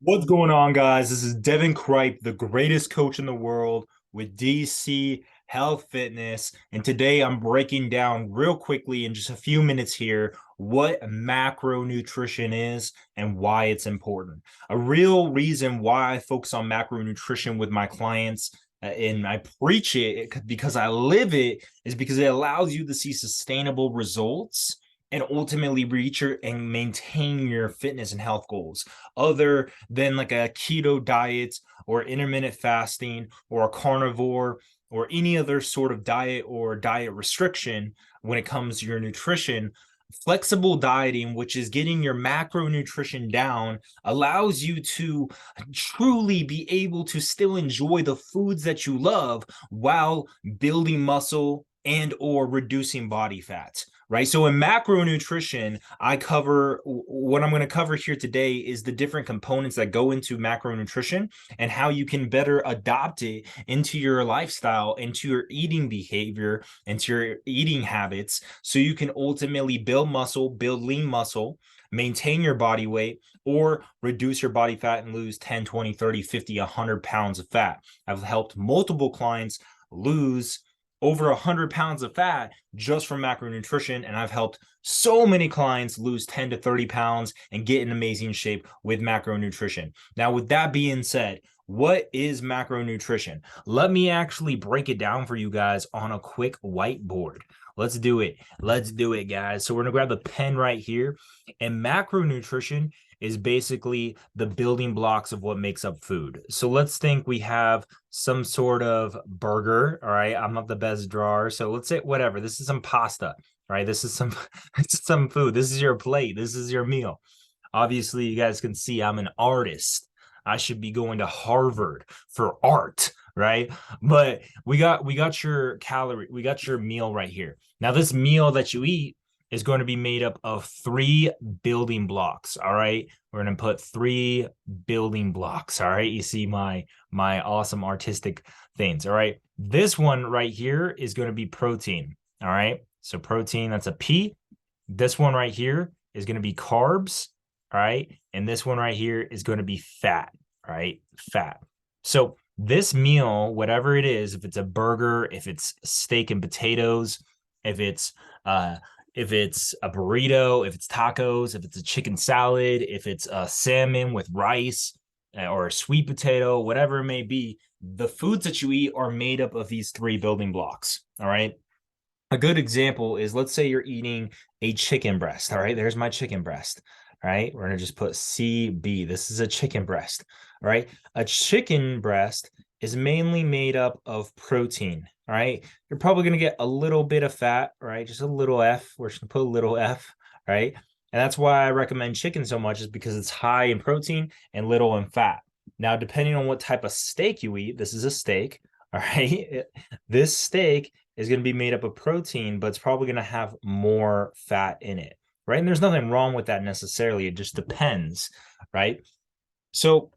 What's going on, guys? This is Devin Cripe, the greatest coach in the world with DC Health Fitness. And today I'm breaking down real quickly in just a few minutes here what macronutrition is and why it's important. A real reason why I focus on macronutrition with my clients and I preach it because I live it is because it allows you to see sustainable results and ultimately reach your and maintain your fitness and health goals other than like a keto diet or intermittent fasting or a carnivore or any other sort of diet or diet restriction when it comes to your nutrition. Flexible dieting, which is getting your macronutrition down, allows you to truly be able to still enjoy the foods that you love while building muscle and or reducing body fat, right? So in macronutrition, I cover what I'm going to cover here today is the different components that go into macronutrition and how you can better adopt it into your lifestyle, into your eating behavior, into your eating habits, so you can ultimately build muscle, build lean muscle, maintain your body weight, or reduce your body fat and lose 10, 20, 30, 50, 100 pounds of fat. I've helped multiple clients lose over 100 pounds of fat just from macronutrition. And I've helped so many clients lose 10 to 30 pounds and get in amazing shape with macronutrition. Now, with that being said, what is macronutrition? Let me actually break it down for you guys on a quick whiteboard. Let's do it. Let's do it, guys. So we're going to grab the pen right here. And macronutrition is basically the building blocks of what makes up food. So let's think we have some sort of burger. All right. I'm not the best drawer. So let's say whatever. This is some pasta. Right. This is some this is some food. This is your plate. This is your meal. Obviously, you guys can see I'm an artist. I should be going to Harvard for art, right? But we got your calorie, we got your meal right here. Now, this meal that you eat is going to be made up of three building blocks. All right. We're going to put three building blocks. All right. You see my awesome artistic things. All right. This one right here is going to be protein. All right. So protein, that's a P. This one right here is going to be carbs. All right. And this one right here is going to be fat. All right. Fat. So this meal, whatever it is, if it's a burger, if it's steak and potatoes, if it's uh if it's a burrito, if it's tacos, if it's a chicken salad, if it's a salmon with rice or a sweet potato, whatever it may be, the foods that you eat are made up of these three building blocks. All right. A good example is, let's say you're eating a chicken breast. All right. There's my chicken breast. All right. We're going to just put CB. This is a chicken breast. All right. A chicken breast is mainly made up of protein. All right. You're probably going to get a little bit of fat, right? Just a little F. We're just going to put a little F, right? And that's why I recommend chicken so much, is because it's high in protein and little in fat. Now, depending on what type of steak you eat, this is a steak. All right. This steak is going to be made up of protein, but it's probably going to have more fat in it, right? And there's nothing wrong with that necessarily. It just depends, right? So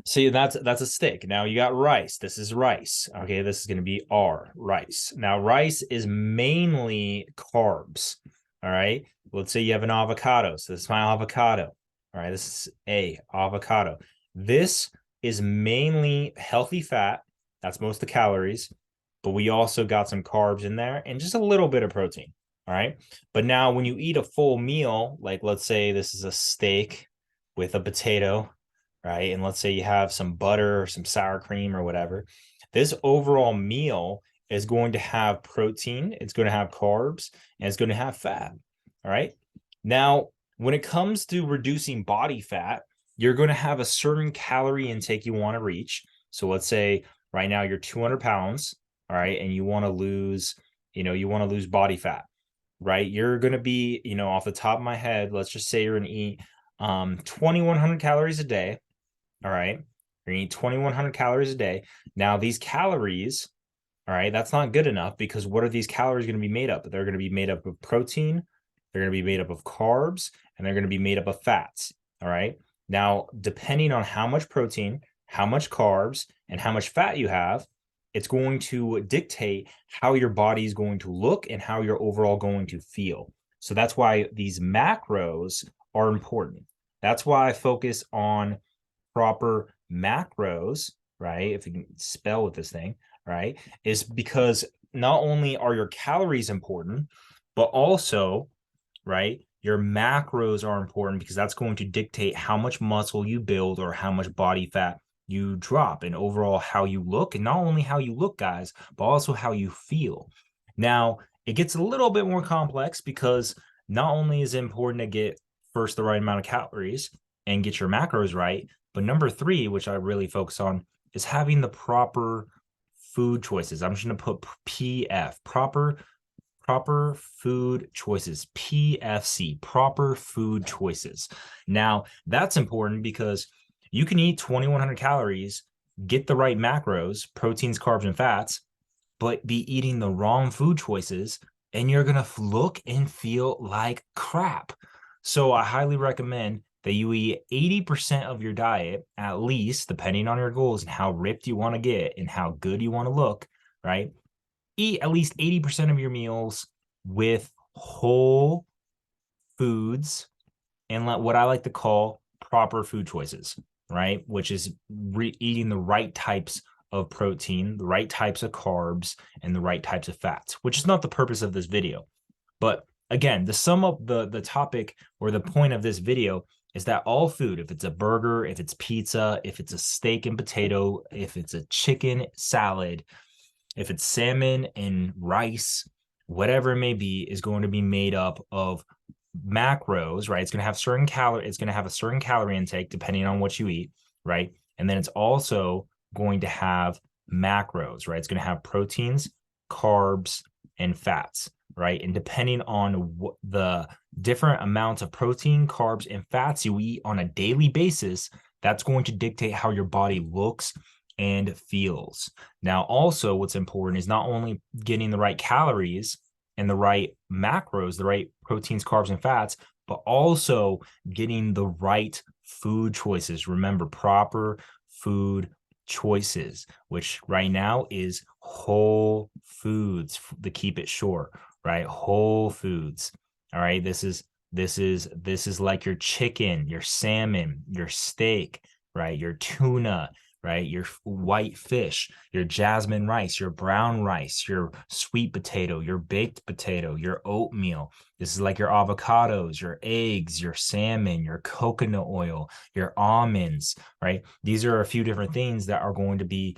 see, that's a steak. Now you got rice. This is rice. Okay, this is going to be R, rice. Now rice is mainly carbs. All right. Let's say you have an avocado. So this is my avocado. All right, this is A, avocado. This is mainly healthy fat. That's most of the calories, but we also got some carbs in there and just a little bit of protein. All right. But now when you eat a full meal, like let's say this is a steak with a potato, right? And let's say you have some butter or some sour cream or whatever. This overall meal is going to have protein, it's going to have carbs, and it's going to have fat. All right. Now, when it comes to reducing body fat, you're going to have a certain calorie intake you want to reach. So let's say right now you're 200 pounds, all right, and you want to lose, you want to lose body fat, right? You're going to be, off the top of my head, let's just say you're going to eat 2,100 calories a day. All right. You're going to eat 2,100 calories a day. Now, these calories, all right, that's not good enough, because what are these calories going to be made up? They're going to be made up of protein, they're going to be made up of carbs, and they're going to be made up of fats. All right. Now, depending on how much protein, how much carbs, and how much fat you have, it's going to dictate how your body is going to look and how you're overall going to feel. So that's why these macros are important. That's why I focus on proper macros, right? If you can spell with this thing, right? Is because not only are your calories important, but also, right, your macros are important because that's going to dictate how much muscle you build or how much body fat you drop and overall how you look. And not only how you look, guys, but also how you feel. Now, it gets a little bit more complex because not only is it important to get first the right amount of calories and get your macros right, but number three, which I really focus on, is having the proper food choices. I'm just going to put PF, proper food choices, PFC, proper food choices. Now, that's important because you can eat 2,100 calories, get the right macros, proteins, carbs, and fats, but be eating the wrong food choices, and you're going to look and feel like crap. So I highly recommend that you eat 80% of your diet, at least, depending on your goals and how ripped you want to get and how good you want to look, right? Eat at least 80% of your meals with whole foods and what I like to call proper food choices, right? Which is eating the right types of protein, the right types of carbs, and the right types of fats, which is not the purpose of this video. But again, the sum up the topic or the point of this video is that all food, if it's a burger, if it's pizza, if it's a steak and potato, if it's a chicken salad, if it's salmon and rice, whatever it may be, is going to be made up of macros, right? It's going to have certain calorie, it's going to have a certain calorie intake depending on what you eat, right? And then it's also going to have macros, right? It's going to have proteins, carbs, and fats, right? And depending on the different amounts of protein, carbs, and fats you eat on a daily basis, that's going to dictate how your body looks and feels. Now, also, what's important is not only getting the right calories and the right macros, the right proteins, carbs, and fats, but also getting the right food choices. Remember, proper food choices, which right now is whole foods to keep it short, right? Whole foods. All right. This is like your chicken, your salmon, your steak, right? Your tuna, right? Your white fish, your jasmine rice, your brown rice, your sweet potato, your baked potato, your oatmeal. This is like your avocados, your eggs, your salmon, your coconut oil, your almonds, right? These are a few different things that are going to be,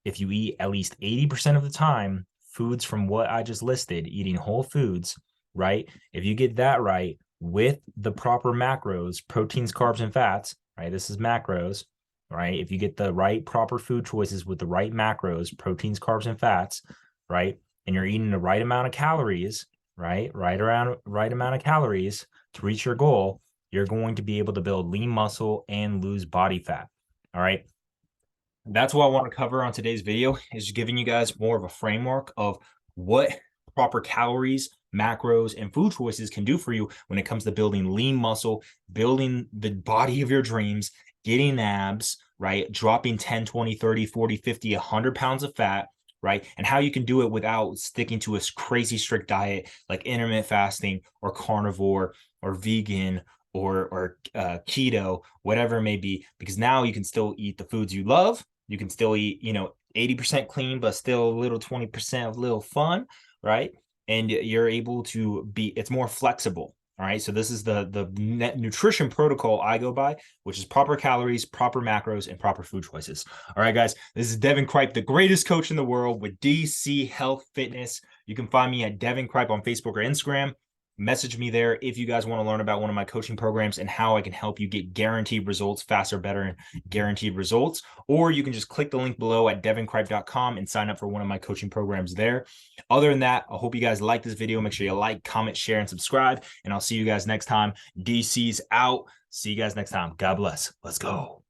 if you eat at least 80% of the time, foods from what I just listed, eating whole foods, right? If you get that right with the proper macros, proteins, carbs, and fats, right? This is macros, right? If you get the right proper food choices with the right macros, proteins, carbs, and fats, right? And you're eating the right amount of calories, right? Right amount of calories to reach your goal, you're going to be able to build lean muscle and lose body fat. All right. That's what I want to cover on today's video, is just giving you guys more of a framework of what proper calories, macros, and food choices can do for you when it comes to building lean muscle, building the body of your dreams, getting abs, right? Dropping 10, 20, 30, 40, 50, 100 pounds of fat, right? And how you can do it without sticking to a crazy strict diet like intermittent fasting or carnivore or vegan or keto, whatever it may be, because now you can still eat the foods you love. You can still eat, 80% clean, but still a little 20% of little fun, right? And you're able to be, it's more flexible. All right. So this is the nutrition protocol I go by, which is proper calories, proper macros, and proper food choices. All right, guys. This is Deven Cripe, the greatest coach in the world with DC Health Fitness. You can find me at Deven Cripe on Facebook or Instagram. Message me there if you guys want to learn about one of my coaching programs and how I can help you get guaranteed results faster, better, and guaranteed results. Or you can just click the link below at devencripe.com and sign up for one of my coaching programs there. Other than that, I hope you guys like this video. Make sure you like, comment, share, and subscribe. And I'll see you guys next time. DC's out. See you guys next time. God bless. Let's go.